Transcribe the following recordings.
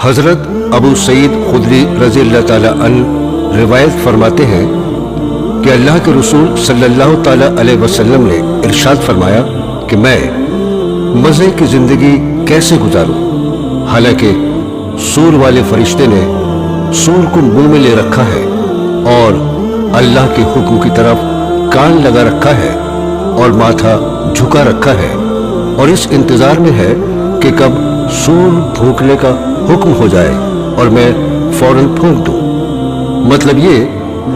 حضرت ابو سعید خدری رضی اللہ تعالیٰ عنہ روایت فرماتے ہیں کہ اللہ کے رسول صلی اللہ تعالیٰ علیہ وسلم نے ارشاد فرمایا کہ میں مزے کی زندگی کیسے گزاروں، حالانکہ سور والے فرشتے نے سور کو منہ میں لے رکھا ہے اور اللہ کے حکم کی طرف کان لگا رکھا ہے اور ماتھا جھکا رکھا ہے، اور اس انتظار میں ہے کہ کب سور پھونکنے کا حکم ہو جائے اور میں فوراً پھونک دوں۔ مطلب یہ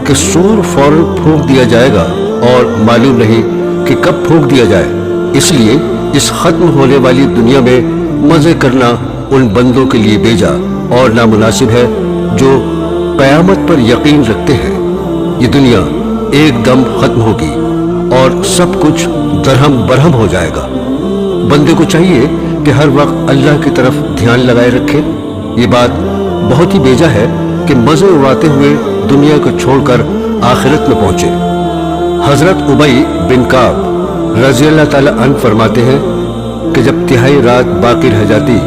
کہ سور فوراً پھونک دیا جائے گا اور معلوم نہیں کہ کب پھونک دیا جائے، اس لیے اس ختم ہونے والی دنیا میں مزے کرنا ان بندوں کے لیے بیجا اور نامناسب ہے جو قیامت پر یقین رکھتے ہیں۔ یہ دنیا ایک دم ختم ہوگی اور سب کچھ درہم برہم ہو جائے گا۔ بندے کو چاہیے کہ ہر وقت اللہ کی طرف دھیان لگائے رکھے۔ یہ بات بہت ہی بیجا ہے کہ مزے اڑاتے ہوئے دنیا کو چھوڑ کر آخرت میں پہنچے۔ حضرت ابی بن کعب رضی اللہ تعالیٰ عنہ فرماتے ہیں کہ جب تہائی رات باقی رہ جاتی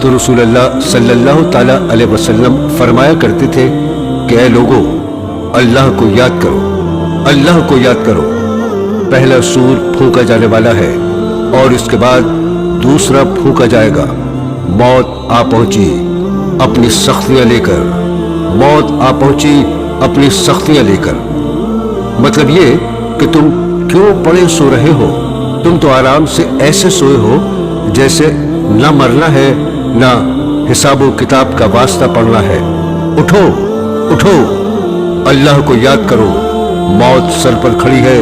تو رسول اللہ صلی اللہ تعالیٰ علیہ وسلم فرمایا کرتے تھے کہ اے لوگو، اللہ کو یاد کرو، اللہ کو یاد کرو۔ پہلا سور پھونکا جانے والا ہے اور اس کے بعد دوسرا پھونکا جائے گا۔ موت آ پہنچی اپنی سختیاں لے کر، موت آ پہنچی اپنی سختیاں لے کر۔ مطلب یہ کہ تم کیوں پڑے سو رہے ہو؟ تم تو آرام سے ایسے سوئے ہو جیسے نہ مرنا ہے نہ حساب و کتاب کا واسطہ پڑنا ہے۔ اٹھو اٹھو، اللہ کو یاد کرو، موت سر پر کھڑی ہے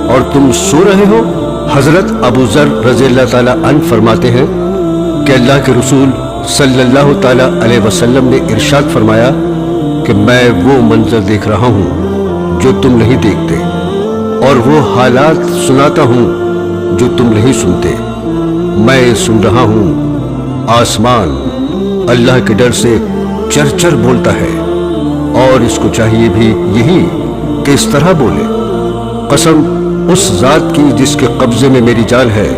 اور تم سو رہے ہو۔ حضرت ابو ذر رضی اللہ تعالیٰ عنہ فرماتے ہیں کہ اللہ کے رسول صلی اللہ تعالیٰ علیہ وسلم نے ارشاد فرمایا کہ میں وہ منظر دیکھ رہا ہوں جو تم نہیں دیکھتے، اور وہ حالات سناتا ہوں جو تم نہیں سنتے۔ میں سن رہا ہوں آسمان اللہ کے ڈر سے چرچر بولتا ہے، اور اس کو چاہیے بھی یہی کہ اس طرح بولے۔ قسم اس ذات کی جس کے قبضے میں میری جان ہے،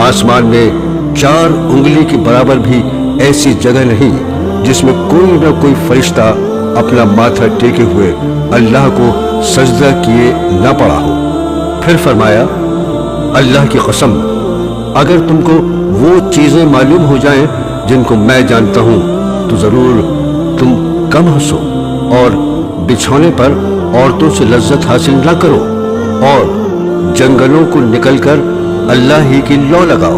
آسمان میں 4 انگلی کے برابر بھی ایسی جگہ نہیں جس میں کوئی نہ کوئی فرشتہ اپنا ماتھا ٹیکے ہوئے اللہ کو سجدہ کیے نہ پڑا ہو۔ پھر فرمایا اللہ کی قسم، اگر تم کو وہ چیزیں معلوم ہو جائیں جن کو میں جانتا ہوں تو ضرور تم کم ہنسو اور بچھونے پر عورتوں سے لذت حاصل نہ کرو اور جنگلوں کو نکل کر اللہ ہی کی لو لگاؤ۔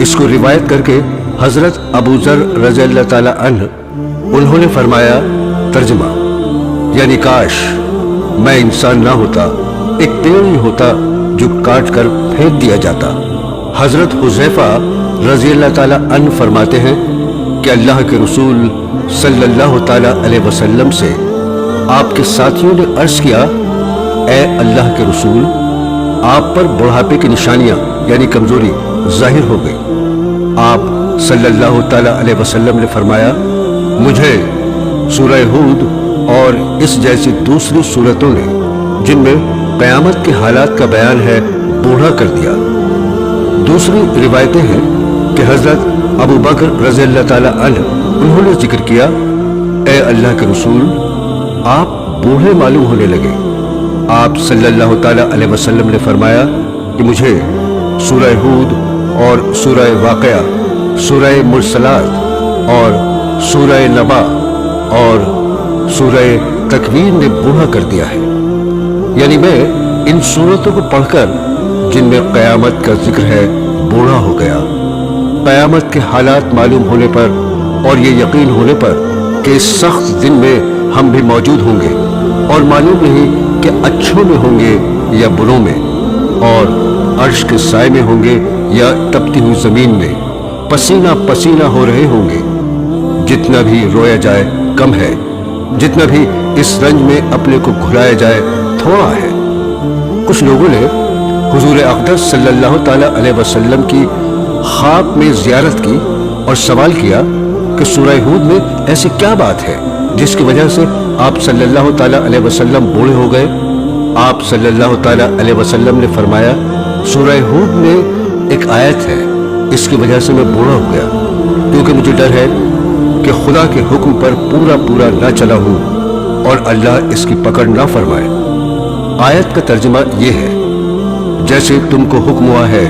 اس کو روایت کر کے حضرت ابو ذر رضی اللہ تعالیٰ عنہ انہوں نے فرمایا، ترجمہ یعنی کاش میں انسان نہ ہوتا، ایک پیڑ ہی ہوتا جو کاٹ کر پھینک دیا جاتا۔ حضرت حذیفہ رضی اللہ تعالیٰ عنہ فرماتے ہیں کہ اللہ کے رسول صلی اللہ تعالیٰ علیہ وسلم سے آپ کے ساتھیوں نے عرض کیا، اے اللہ کے رسول، آپ پر بڑھاپے کی نشانیاں یعنی کمزوری ظاہر ہو گئی۔ آپ صلی اللہ تعالیٰ علیہ وسلم نے فرمایا، مجھے سورہ ہود اور اس جیسی دوسری سورتوں نے جن میں قیامت کے حالات کا بیان ہے بوڑھا کر دیا۔ دوسری روایتیں ہیں کہ حضرت ابو بکر رضی اللہ تعالیٰ عنہ انہوں نے ذکر کیا، اے اللہ کے رسول، آپ بوڑھے معلوم ہونے لگے۔ آپ صلی اللہ تعالیٰ علیہ وسلم نے فرمایا کہ مجھے سورہ ہود اور سورہ واقعہ، سورہ مرسلات اور سورہ نبا اور سورہ تکویر نے بوڑھا کر دیا ہے۔ یعنی میں ان سورتوں کو پڑھ کر جن میں قیامت کا ذکر ہے بوڑھا ہو گیا۔ قیامت کے حالات معلوم ہونے پر اور یہ یقین ہونے پر کہ اس سخت دن میں ہم بھی موجود ہوں گے، اور معلوم نہیں کہ اچھوں میں ہوں گے یا بروں میں، اور عرش کے سائے میں ہوں گے یا تپتی ہوئی زمین میں، پسینہ پسینہ ہو رہے ہوں گے۔ جتنا بھی رویا جائے کم ہے، جتنا بھی اس رنج میں اپنے کو گھلایا جائے تھوڑا ہے۔ کچھ لوگوں نے حضور اقدس صلی اللہ تعالیٰ علیہ وسلم کی خواب میں زیارت کی اور سوال کیا کہ سورہ ہود میں ایسی کیا بات ہے جس کی وجہ سے آپ صلی اللہ تعالیٰ علیہ وسلم بوڑھے ہو گئے؟ آپ صلی اللہ تعالیٰ علیہ وسلم نے فرمایا، سورہ ہود میں ایک آیت ہے، اس کی وجہ سے میں بوڑھا ہو گیا، کیونکہ مجھے ڈر ہے کہ خدا کے حکم پر پورا پورا نہ چلا ہوں اور اللہ اس کی پکڑ نہ فرمائے۔ آیت کا ترجمہ یہ ہے، جیسے تم کو حکم ہوا ہے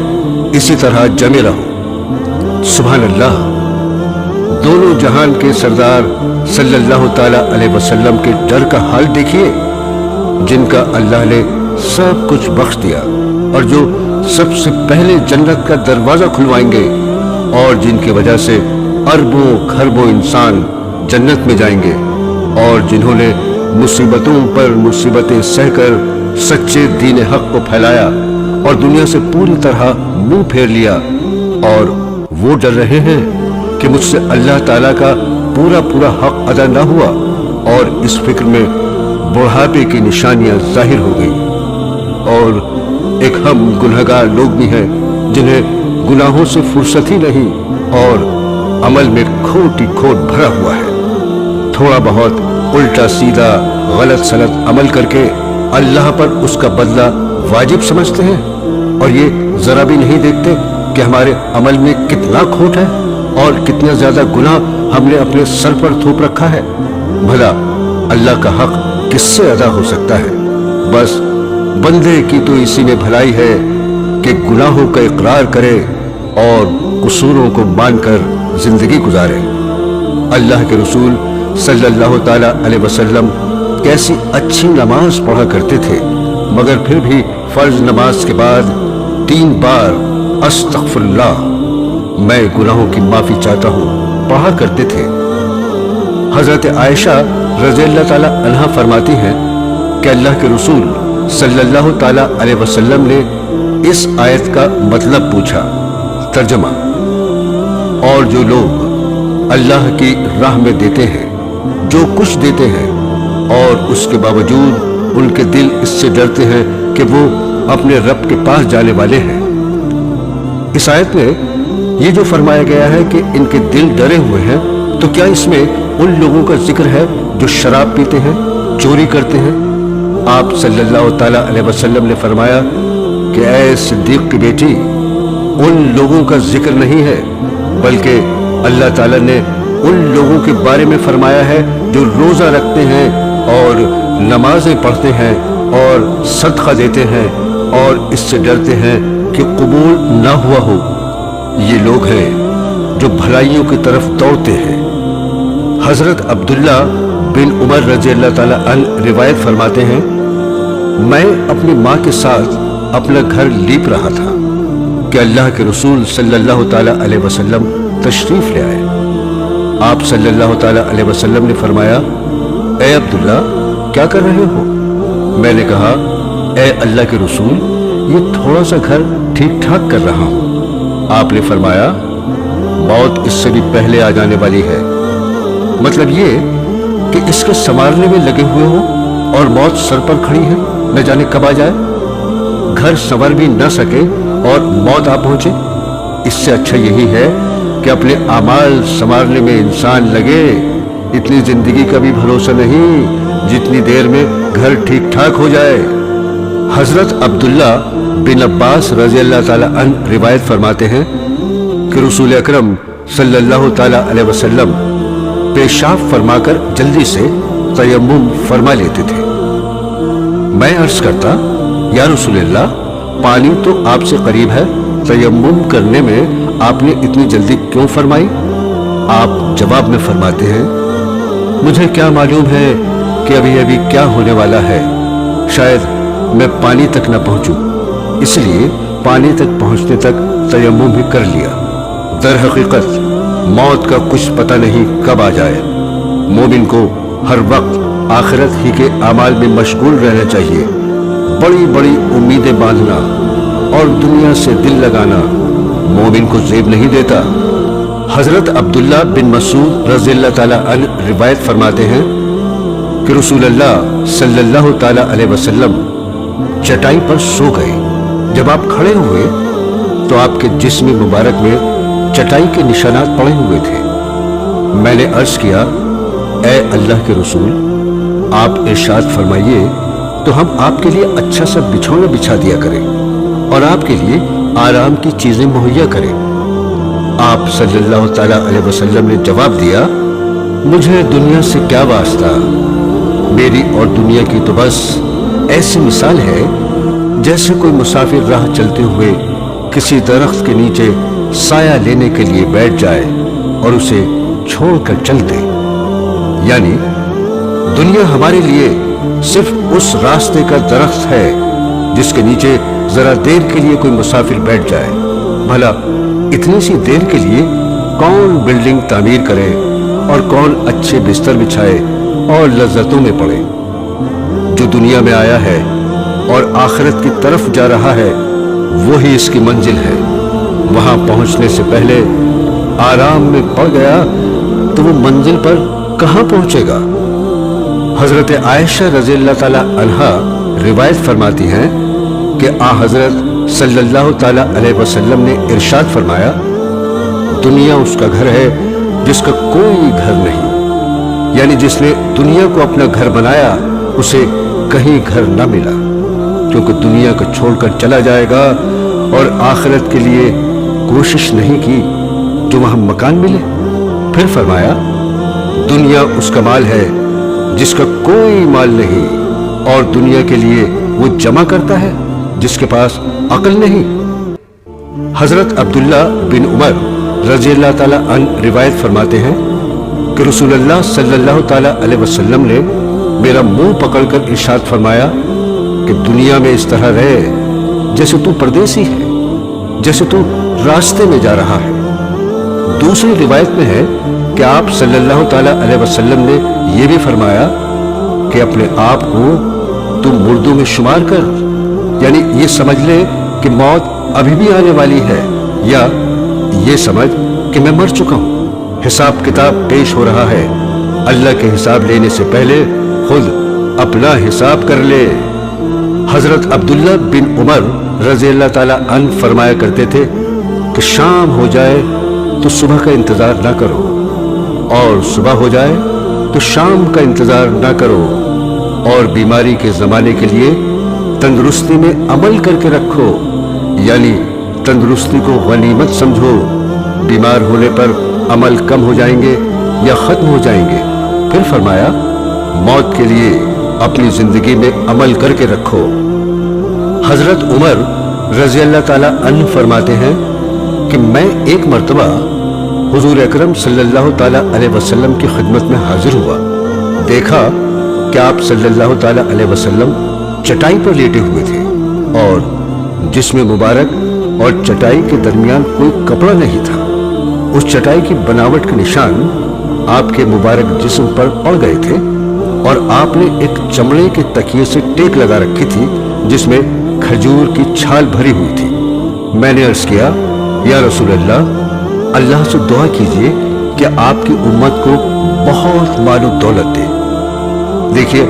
اسی طرح جمے رہو۔ سبحان اللہ! دونوں جہان کے سردار صلی اللہ تعالی علیہ وسلم کے ڈر کا حال دیکھیے، جن کا اللہ نے سب کچھ بخش دیا اور جو سب سے پہلے جنت کا دروازہ کھلوائیں گے، اور جن کی وجہ سے اربوں کھربوں انسان جنت میں جائیں گے، اور جنہوں نے مصیبتوں پر مصیبتیں سہ کر سچے دین حق کو پھیلایا اور دنیا سے پوری طرح منہ پھیر لیا، اور وہ ڈر رہے ہیں کہ مجھ سے اللہ تعالیٰ کا پورا پورا حق ادا نہ ہوا، اور اس فکر میں بڑھاپے کی نشانیاں ظاہر ہو گئی۔ اور ایک ہم گنہگار لوگ بھی ہیں جنہیں گناہوں سے فرصت ہی نہیں اور عمل میں کھوٹ ہی کھوٹ بھرا ہوا ہے۔ تھوڑا بہت الٹا سیدھا غلط سلط عمل کر کے اللہ پر اس کا بدلہ واجب سمجھتے ہیں، اور یہ ذرا بھی نہیں دیکھتے کہ ہمارے عمل میں کتنا کھوٹ ہے اور کتنا زیادہ گناہ ہم نے اپنے سر پر تھوپ رکھا ہے۔ بھلا اللہ کا حق کس سے ادا ہو سکتا ہے؟ بس بندے کی تو اسی میں بھلائی ہے کہ گناہوں کا اقرار کرے اور قصوروں کو مان کر زندگی گزارے۔ اللہ کے رسول صلی اللہ تعالی علیہ وسلم کیسی اچھی نماز پڑھا کرتے تھے، مگر پھر بھی فرض نماز کے بعد 3 بار استغفر اللہ، میں گناہوں کی معافی چاہتا ہوں، پڑھا کرتے تھے۔ حضرت عائشہ رضی اللہ تعالی عنہا فرماتی ہیں کہ اللہ کے رسول صلی اللہ تعالی علیہ وسلم نے اس آیت کا مطلب پوچھا۔ ترجمہ: اور جو لوگ اللہ کی راہ میں دیتے ہیں، جو کچھ دیتے ہیں، اور اس کے باوجود ان کے دل اس سے ڈرتے ہیں کہ وہ اپنے رب کے پاس جانے والے ہیں۔ اس آیت میں یہ جو فرمایا گیا ہے کہ ان کے دل ڈرے ہوئے ہیں، تو کیا اس میں ان لوگوں کا ذکر ہے جو شراب پیتے ہیں، چوری کرتے ہیں؟ آپ صلی اللہ تعالی علیہ وسلم نے فرمایا کہ اے صدیق کی بیٹی، ان لوگوں کا ذکر نہیں ہے، بلکہ اللہ تعالیٰ نے ان لوگوں کے بارے میں فرمایا ہے جو روزہ رکھتے ہیں اور نمازیں پڑھتے ہیں اور صدقہ دیتے ہیں اور اس سے ڈرتے ہیں کہ قبول نہ ہوا ہو۔ یہ لوگ ہیں جو بھلائیوں کی طرف دوڑتے ہیں۔ حضرت عبداللہ بن عمر رضی اللہ تعالی عنہ روایت فرماتے ہیں، میں اپنی ماں کے ساتھ اپنا گھر لیپ رہا تھا کہ اللہ کے رسول صلی اللہ تعالی علیہ وسلم تشریف لے آئے۔ آپ صلی اللہ تعالی علیہ وسلم نے فرمایا، اے عبداللہ، کیا کر رہے ہو؟ میں نے کہا، اے اللہ کے رسول، یہ تھوڑا سا گھر ٹھیک ٹھاک کر رہا ہوں۔ آپ نے فرمایا، موت اس سے بھی پہلے آ جانے والی ہے۔ مطلب یہ کہ اس کے سنوارنے میں لگے ہوئے ہو اور موت سر پر کھڑی ہے، نہ جانے کب آ جائے۔ گھر سنور بھی نہ سکے اور موت آ پہنچے۔ اس سے اچھا یہی ہے کہ اپنے اعمال سنوارنے میں انسان لگے۔ اتنی زندگی کا بھی بھروسہ نہیں جتنی دیر میں گھر ٹھیک ٹھاک ہو جائے۔ حضرت عبداللہ بن عباس رضی اللہ تعالی عنہ روایت فرماتے ہیں کہ رسول اکرم صلی اللہ تعالی علیہ وسلم پیشاب فرما کر جلدی سے تیمم فرما لیتے تھے۔ میں عرض کرتا، یا رسول اللہ، پانی تو آپ سے قریب ہے، تیمم کرنے میں آپ نے اتنی جلدی کیوں فرمائی؟ آپ جواب میں فرماتے ہیں، مجھے کیا معلوم ہے کہ ابھی ابھی کیا ہونے والا ہے، شاید میں پانی تک نہ پہنچوں، اس لیے پانی تک پہنچنے تک تیمم بھی کر لیا۔ در حقیقت موت کا کچھ پتہ نہیں کب آ جائے۔ مومن کو ہر وقت آخرت ہی کے اعمال میں مشغول رہنا چاہیے۔ بڑی بڑی امیدیں باندھنا اور دنیا سے دل لگانا مومن کو زیب نہیں دیتا۔ حضرت عبداللہ بن مسعود رضی اللہ تعالی عنہ روایت فرماتے ہیں کہ رسول اللہ صلی اللہ تعالی علیہ وسلم چٹائی پر سو گئے۔ جب آپ کھڑے ہوئے تو آپ کے جسم مبارک میں چٹائی کے نشانات پڑے ہوئے تھے۔ میں نے عرض کیا، اے اللہ کے رسول، آپ ارشاد فرمائیے تو ہم آپ کے لیے اچھا سا بچھونا بچھا دیا کریں اور آپ کے لیے آرام کی چیزیں مہیا کریں۔ آپ صلی اللہ تعالی علیہ وسلم نے جواب دیا، मुझे दुनिया से क्या वास्ता, मेरी और दुनिया की तो बस ऐसी मिसाल है जैसे कोई मुसाफिर राह चलते हुए किसी दरख्त के नीचे साया लेने के लिए बैठ जाए और उसे छोड़कर चल दे। यानी दुनिया हमारे लिए सिर्फ उस रास्ते का दरख्त है जिसके नीचे जरा देर के लिए कोई मुसाफिर बैठ जाए। भला इतनी सी देर के लिए कौन बिल्डिंग तामीर करे और कौन अच्छे बिस्तर बिछाए और लज्जतों में पड़े। जो दुनिया में आया है और आखिरत की तरफ जा रहा है वही इसकी मंजिल है। वहां पहुंचने से पहले आराम में पड़ गया तो वो मंजिल पर कहां पहुंचेगा। हजरत आयशा रज़ियल्लाहु ताला अन्हा रिवायत फरमाती हैं कि आ हजरत सल्लल्लाहु ताला अलैहि वसल्लम ने इरशाद फरमाया, दुनिया उसका घर है जिसका कोई घर नहीं। यानी जिसने दुनिया को अपना घर बनाया उसे कहीं घर ना मिला, क्योंकि दुनिया को छोड़कर चला जाएगा और आखिरत के लिए कोशिश नहीं की जो वहां मकान मिले। फिर फरमाया, दुनिया उसका माल है जिसका कोई माल नहीं, और दुनिया के लिए वो जमा करता है जिसके पास अक्ल नहीं। हजरत अब्दुल्ला बिन उमर रज़ियल्लाहु ताला अन्हु रिवायत फरमाते हैं कि रसूलुल्लाह सल्लल्लाहु ताला अलैहि वसल्लम ने मेरा मुंह पकड़कर इरशाद फरमाया कि दुनिया में इस तरह रहे जैसे तू परदेसी है, जैसे तू रास्ते में जा रहा है। दूसरी रिवायत में है कि आप सल्लल्लाहु ताला अलैहि वसल्लम ने यह भी फरमाया कि अपने आप को तू मुर्दों में शुमार कर, यानी ये समझ ले कि मौत अभी भी आने वाली है, या ये समझ कि मैं मर चुका हूं। हिसाब किताब पेश हो रहा है, अल्लाह के हिसाब लेने से पहले खुद अपना हिसाब कर ले। हजरत अब्दुल्ला बिन उमर रज़ियल्लाहु ताला अन्हु फरमाया करते थे कि शाम हो जाए तो सुबह का इंतजार ना करो, और सुबह हो जाए तो शाम का इंतजार ना करो, और बीमारी के जमाने के लिए तंदुरुस्ती में अमल करके रखो, यानी तंदुरुस्ती को गनीमत समझो। बीमार होने पर अमल कम हो जाएंगे या खत्म हो जाएंगे। फिर फरमाया, मौत के लिए अपनी जिंदगी में अमल करके रखो। हजरत उमर रज़ियल्लाहु ताला अन्हु फरमाते हैं कि मैं एक मर्तबा हुजूर अकरम सल्लल्लाहु ताला अलैहि वसल्लम की खिदमत में हाजिर हुआ। देखा कि आप सल्लल्लाहु ताला अलैहि वसल्लम चटाई पर लेटे हुए थे और जिस्म मुबारक और चटाई के दरमियान कोई कपड़ा नहीं था। उस चटाई की बनावट के निशान आपके मुबारक जिस्म पर पड़ गए थे, और आपने एक चमड़े के तकिए से टेक लगा रखी थी जिसमें खजूर की छाल भरी हुई थी। मैंने अर्ज किया, या रसूल अल्लाह, अल्लाह से दुआ कीजिए कि आपकी उम्मत को बहुत मालो दौलत दे। देखिए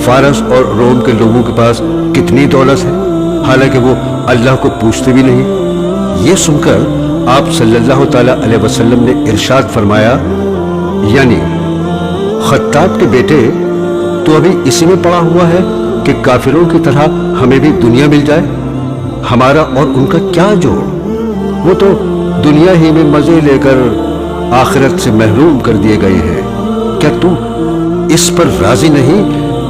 फारस और रोम के लोगों के पास कितनी दौलत है, हालांकि वो अल्लाह को पूछते भी नहीं। ये सुनकर आप सल्लल्लाहु ताला अलैहि वसल्लम ने इरशाद फरमाया, यानी खत्ताब के बेटे, तो अभी इसी में पड़ा हुआ है कि काफिरों की तरह हमें भी दुनिया मिल जाए। हमारा और उनका क्या जोड़, वो तो दुनिया ही में मजे लेकर आखिरत से महरूम कर दिए गए हैं। क्या तू इस पर राजी नहीं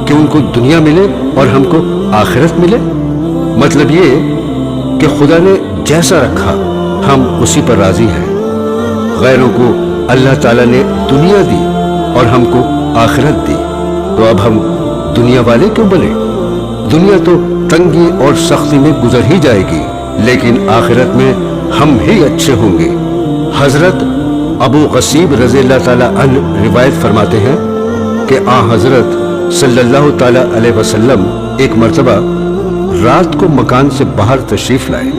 कि उनको दुनिया मिले और हमको आखिरत मिले? मतलब ये कि खुदा ने जैसा रखा हम उसी पर राजी हैं। गैरों को अल्लाह ताला ने दुनिया दी और हमको आखिरत दी, तो अब हम दुनिया वाले क्यों बने? दुनिया तो तंगी और सख्ती में गुजर ही जाएगी, लेकिन आखिरत में हम ही अच्छे होंगे। हजरत अबू गसीब रज़ियल्लाहु ताला अन्हु रिवायत फरमाते हैं कि आ हजरत सल्लल्लाहु ताला अलैहि वसल्लम एक मर्तबा रात को मकान से बाहर तशरीफ लाए।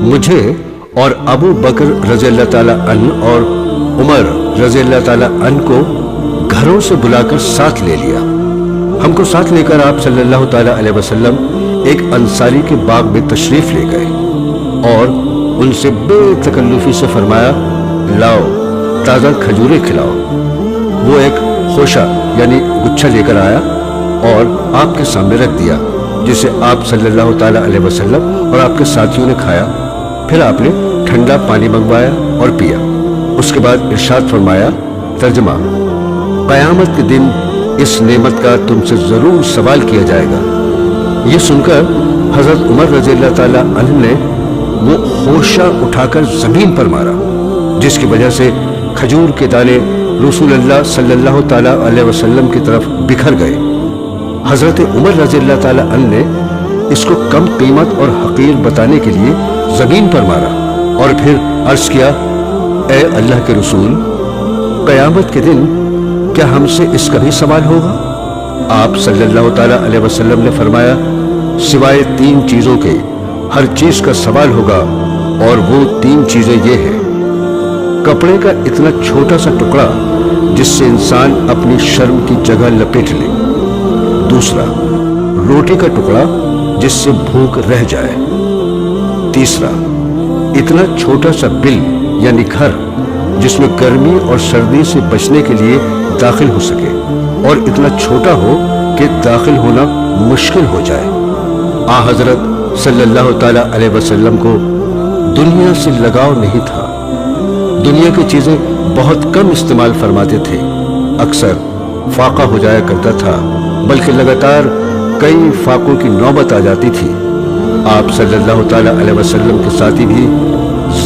मुझे और अबू बकर रज़ियल्लाहु ताला अन्हु और उमर रज़ियल्लाहु ताला अन्हु को घरों से बुलाकर साथ ले लिया। हमको साथ लेकर आप सल्लल्लाहु ताला अलैहि वसल्लम एक अंसारी के बाग में तशरीफ ले गए और उनसे बेतकल्लुफी से फरमाया, लाओ ताज़ा खजूरें खिलाओ। वो एक खोशा यानी गुच्छा लेकर आया और आपके सामने रख दिया, जिसे आप सल्लल्लाहु ताला अलैहि वसल्लम और आपके साथियों ने खाया। फिर आपने ठंडा पानी मंगवाया और पिया। उसके बाद इरशाद फरमाया, तर्जमा, क़यामत के दिन इस नेमत का तुमसे जरूर सवाल किया जाएगा। ये सुनकर हजरत उमर रज़ी अल्लाह ताला अन्हु ने वो होशा उठाकर जमीन पर मारा, जिसकी वजह से खजूर के दाने रसूलुल्लाह सल्लल्लाहु ताला अलैहि वसल्लम की तरफ बिखर गए। हजरत उमर रज़ी अल्लाह ताला अन्हु ने इसको कम कीमत और हकीर बताने के लिए जमीन पर मारा और फिर अर्ज किया, ए अल्लाह के रसूल, क़यामत के दिन क्या हमसे इसका भी सवाल होगा? आप सल्लल्लाहु ताला अलैहि वसल्लम ने फरमाया, सिवाय 3 चीजों के हर चीज का सवाल होगा, और वो 3 चीजें ये हैं। कपड़े का इतना छोटा सा टुकड़ा जिससे इंसान अपनी शर्म की जगह लपेट ले। दूसरा, रोटी का टुकड़ा जिससे भूख रह जाए। तीसरा, इतना छोटा सा बिल यानी घर जिसमें गर्मी और सर्दी से बचने के लिए दाखिल हो सके, और इतना छोटा हो कि दाखिल होना मुश्किल हो जाए। आ हजरत सल्लल्लाहु ताला अलैहि वसल्लम को दुनिया से लगाव नहीं था। दुनिया की चीजें बहुत कम इस्तेमाल फरमाते थे। अक्सर फाका हो जाया करता था, बल्कि लगातार कई फाकों की नौबत आ जाती थी। आप सल्लल्लाहु ताला अलैहि वसल्लम के साथी भी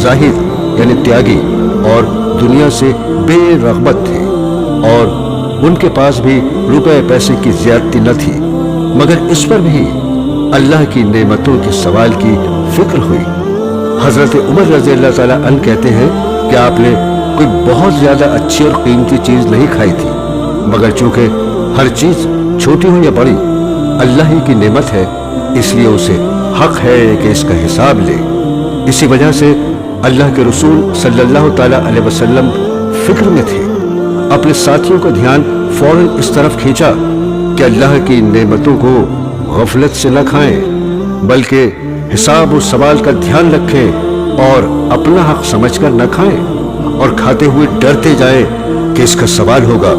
जाहिद यानी त्यागी और दुनिया से बेरग़बत थे, और उनके पास भी रुपए पैसे की ज्यादती न थी, मगर इस पर भी अल्लाह की नेमतों के सवाल की फिक्र हुई। हजरत उमर रज़ी अल्लाह ताला अन्हु कहते हैं कि आपने कोई बहुत ज्यादा अच्छी और कीमती चीज नहीं खाई थी, मगर चूंकि हर चीज छोटी हो या बड़ी अल्लाह ही की नेमत है, इसलिए उसे हक है कि इसका हिसाब ले। इसी वजह से अल्लाह के रसूल सल्लल्लाहु ताला अलैहि वसल्लम फिक्र में थे। अपने साथियों का ध्यान फौरन इस तरफ खींचा कि अल्लाह की नेमतों को गफलत से न खाएं, बल्कि हिसाब और सवाल का ध्यान रखें और अपना हक समझकर न खाएं, और खाते हुए डरते जाएं कि इसका सवाल होगा।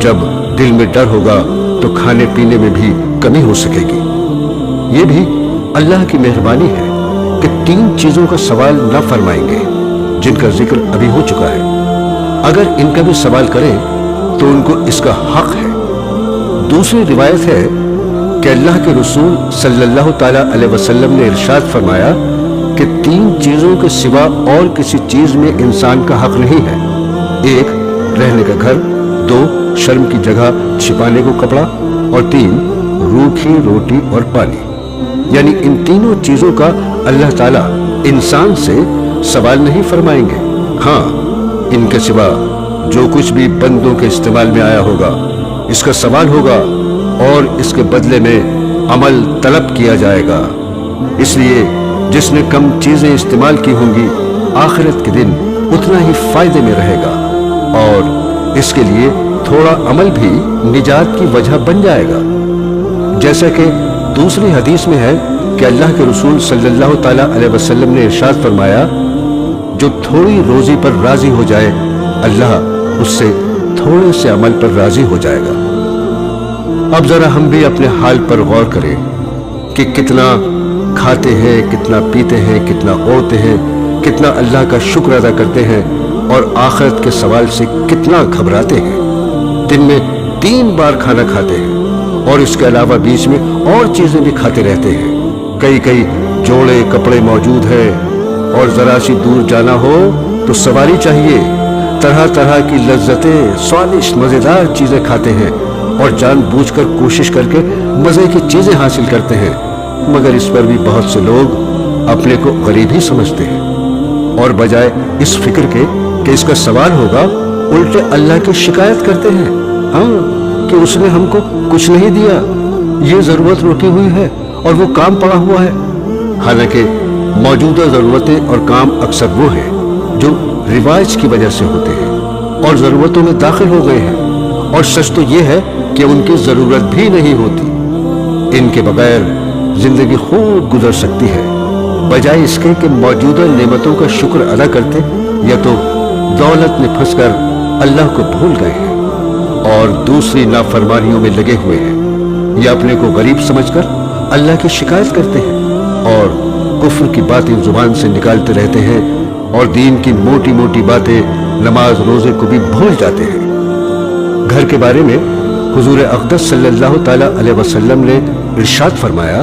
जब दिल में डर होगा तो खाने पीने में भी कमी हो सकेगी। ये भी अल्लाह की मेहरबानी है कि 3 चीजों का सवाल न फरमाएंगे, जिनका जिक्र अभी हो चुका है। अगर इनका भी सवाल करें तो उनको इसका हक है। दूसरी रिवायत है कि अल्लाह के रसूल सल्लल्लाहु ताला अलैहि वसल्लम ने इरशाद फरमाया कि 3 चीजों के सिवा और किसी चीज में इंसान का हक नहीं है। 1, रहने का घर। 2, शर्म की जगह छिपाने को कपड़ा। और 3, रूखी रोटी और पानी। यानी इन तीनों चीजों का अल्लाह ताला इंसान से सवाल नहीं फरमाएंगे। हाँ, इनके सिवा जो कुछ भी बंदों के इस्तेमाल में आया होगा, इसका सवाल होगा और इसके बदले में अमल तलब किया जाएगा। इसलिए जिसने कम चीजें इस्तेमाल की होंगी, आखिरत के दिन उतना ही फायदे में रहेगा, और इसके लिए थोड़ा अमल भी निजात की वजह बन जाएगा। जैसा कि दूसरी हदीस में है कि अल्लाह के रसूल सल्लल्लाहु ताला अलैहि वसल्लम ने इरशाद फरमाया, जो थोड़ी रोजी पर राजी हो जाए, अल्लाह उससे थोड़े से अमल पर राजी हो जाएगा। अब जरा हम भी अपने हाल पर गौर करें कि कितना खाते हैं, कितना पीते हैं, कितना ओढ़ते हैं, कितना अल्लाह का शुक्र अदा करते हैं, और आखिरत के सवाल से कितना घबराते हैं। दिन में 3 बार खाना खाते हैं, और इसके अलावा बीच में और चीजें भी खाते रहते हैं। कई जोड़े कपड़े मौजूद है, और जरा सी दूर जाना हो तो सवारी चाहिए। तरह तरह की लज्जतें, स्वादिष्ट मजेदार चीजें खाते हैं, और जानबूझकर कोशिश करके मजे की चीजें हासिल करते हैं, मगर इस पर भी बहुत से लोग अपने को गरीब ही समझते हैं, और बजाय इस फिक्र के कि इसका सवाल होगा, उल्टे अल्लाह की शिकायत करते हैं। हाँ, कि उसने हमको कुछ नहीं दिया, ये जरूरत रुकी हुई है और वो काम पड़ा हुआ है। हालांकि मौजूदा जरूरतें और काम अक्सर वो हैं जो रिवाज की वजह से होते हैं और जरूरतों में दाखिल हो गए हैं, और सच तो ये है कि उनकी जरूरत भी नहीं होती। इनके बगैर जिंदगी खूब गुजर सकती है, बजाय इसके कि मौजूदा नेमतों का शुक्र अदा करते, या तो दौलत में फंसकर अल्लाह को भूल गए हैं और दूसरी नाफरमानियों में लगे हुए हैं, या अपने को गरीब समझकर अल्लाह की शिकायत करते हैं और कुफ्र की बातें जुबान से निकालते रहते हैं, और दीन की मोटी मोटी बातें, नमाज रोजे को भी भूल जाते हैं। घर के बारे में हुजूर अक़दस सल्लल्लाहु ताला अलैहि वसल्लम ने इरशाद फरमाया,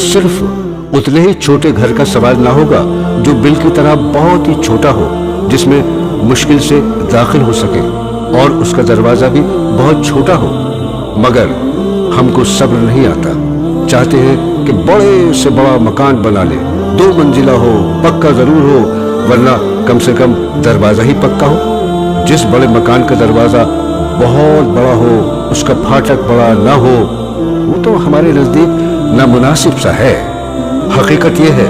सिर्फ उतने ही छोटे घर का सवाल ना होगा जो बिल की तरह बहुत ही छोटा हो, जिसमें मुश्किल से दाखिल हो सके और उसका दरवाजा भी बहुत छोटा हो। मगर हमको सब्र नहीं आता, चाहते हैं कि बड़े से बड़ा मकान बना ले, 2 मंजिला हो, पक्का जरूर हो, वरना कम से कम दरवाजा ही पक्का हो। जिस बड़े मकान का दरवाजा बहुत बड़ा हो, उसका फाटक बड़ा ना हो, वो तो हमारे नजदीक नामुनासिब सा है। हकीकत यह है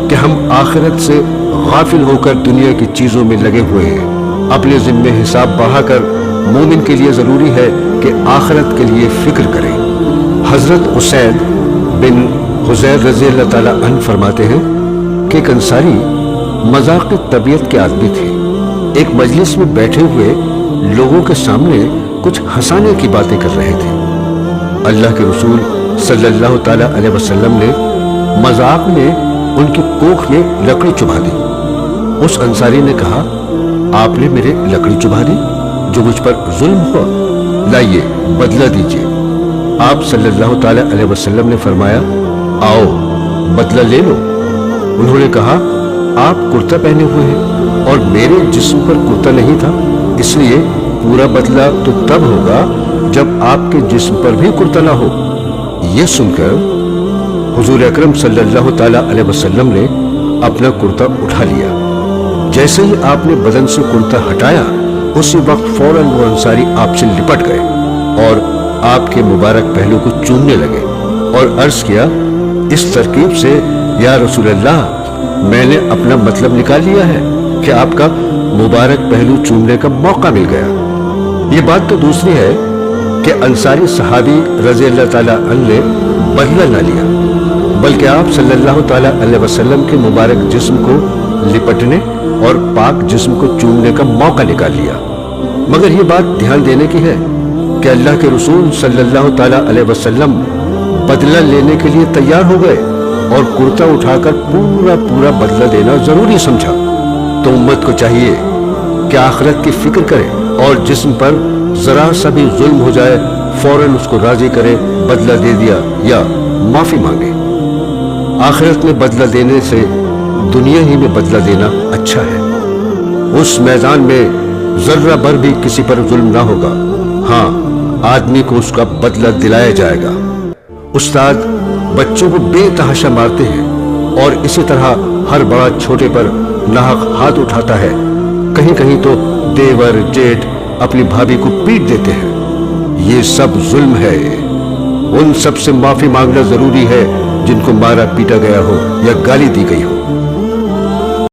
कि हम आखिरत से गाफिल होकर दुनिया की चीजों में लगे हुए हैं। अपने जिम्मे हिसाब बढ़ाकर मोमिन के लिए जरूरी है कि आखिरत के लिए फिक्र करें। हजरत उसैद बिन हुज़ैर रज़ी अल्लाह ताला अन्हु फरमाते हैं कि एक अंसारी मजाक़ी तबीयत के आदमी थे। एक मजलिस में बैठे हुए लोगों के सामने कुछ हंसाने की बातें कर रहे थे। अल्लाह के रसूल सल्लल्लाहु ताला अलैहि वसल्लम ने मजाक में उनकी कोख में लकड़ी चुभा दी। उस अंसारी ने कहा, आपने मेरे लकड़ी चुभा दी जो मुझ पर जुल्म हुआ, लाइए बदला दीजिए। आप सल्लल्लाहु ताला अलैहि वसल्लम ने फरमाया, आओ बदला ले लो। उन्होंने कहा, आप कुर्ता पहने हुए हैं और मेरे जिस्म पर कुर्ता नहीं था, इसलिए पूरा बदला तो तब होगा जब आपके जिस्म पर भी कुर्ता ना हो। यह सुनकर हुजूर अकरम सल्लल्लाहु ताला अलैहि वसल्लम ने अपना कुर्ता उठा लिया। जैसे ही आपने बदन से कुर्ता हटाया, उसी वक्त फौरन वो अंसारी आपसे लिपट गए और आपके मुबारक पहलू को चूमने लगे और अर्ज किया इस तरकीब से, या रसूल अल्लाह, मैंने अपना मतलब निकाल लिया है कि आपका मुबारक पहलू चूमने का मौका मिल गया। ये बात तो दूसरी है कि अंसारी सहाबी रज़ी अल्लाह ताला अन्हु ने बदला ना लिया, बल्कि आप सल्लल्लाहु ताला अलैहि वसल्लम के मुबारक जिस्म को लिपटने और पाक जिस्म को चूमने का मौका निकाल लिया। मगर ये बात ध्यान देने की है कि अल्लाह के रसूल सल्लल्लाहु ताला अलैहि वसल्लम बदला लेने के लिए तैयार हो गए और कुर्ता उठाकर पूरा बदला देना जरूरी समझा। तो उम्मत को चाहिए कि आखिरत की फिक्र करे और जिस्म पर जरा सा भी जुल्म हो जाए फौरन उसको राजी करे, बदला दे दिया या माफी मांगे। आखिरत में बदला देने से दुनिया ही में बदला देना अच्छा है। उस मैदान में जर्रा भर भी किसी पर जुल्म ना होगा। हाँ, आदमी को उसका बदला दिलाया जाएगा। उस्ताद बच्चों को बेतहाशा मारते हैं और इसी तरह हर बड़ा छोटे पर नाहक हाथ उठाता है। कहीं कहीं तो देवर जेठ अपनी भाभी को पीट देते हैं। ये सब जुल्म है। उन सब से माफी मांगना जरूरी है जिनको मारा पीटा गया हो या गाली दी गई हो।